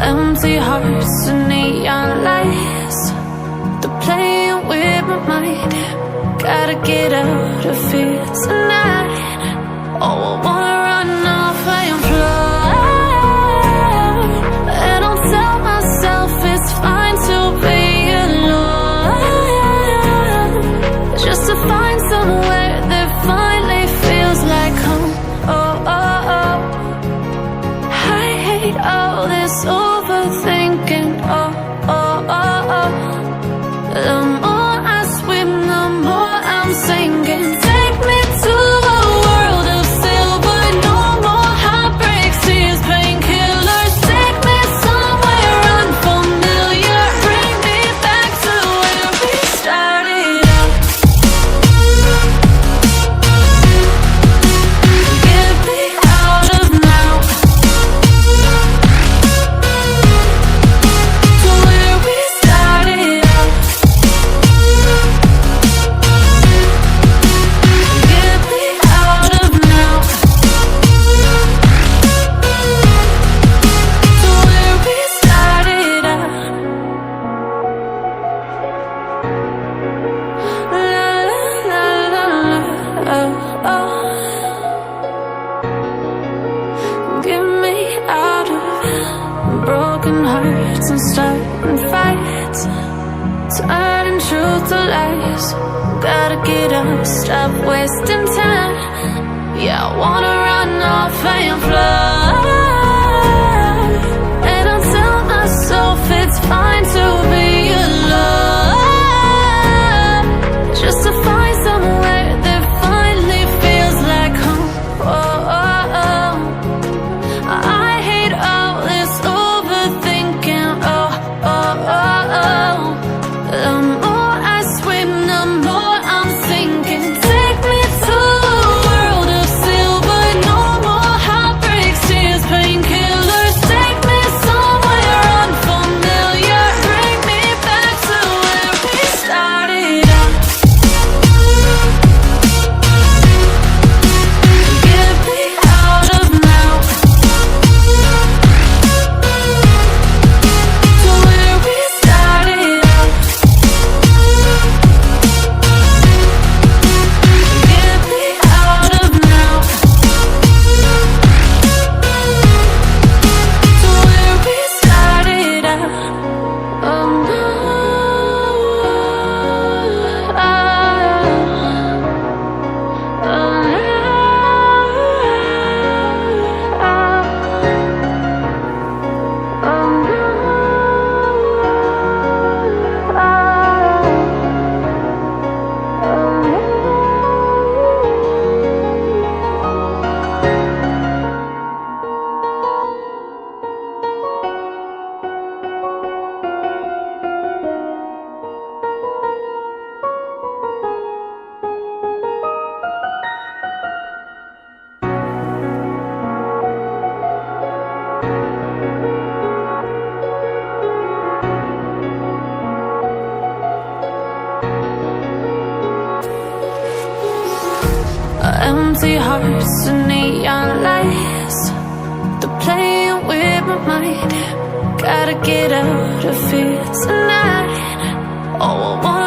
Empty hearts and neon lights, they're playing with my mind. Gotta get out of here tonight. Oh, I wanna run off and fly, and I'll tell myself it's fine to be alone, just to find somewhere that finally feels like home. Oh, oh, oh. I hate all this overthinking. Oh, oh, oh, oh. The more I swim, the more I'm sinking. Take me to a world of silver. No more heartbreaks, tears, painkillers. Take me somewhere unfamiliar. Bring me back to where we started out. Get me out of now, to where we started out. Get me out of now, to where we started out. La la la la la, oh, oh. Get me out of broken hearts and starting fights, turning truth to lies. Gotta get up, stop wasting time. Yeah, I wanna run off and fly, and I'll tell myself it's fine to be alone, just to find somewhere that finally feels like home. Oh, oh, oh. I hate all this overthinking. Oh, oh, oh, oh. The more I swim, the more I'm sinking. Take me to a world of silver. No more heartbreaks, tears, painkillers. Take me somewhere unfamiliar. Bring me back to where we started out. Get me out of now, to where we started out. Get me out of now, to where we started out. Oh no, empty hearts and neon lights, they're playing with my mind. Gotta get out of here tonight. Oh, I wanna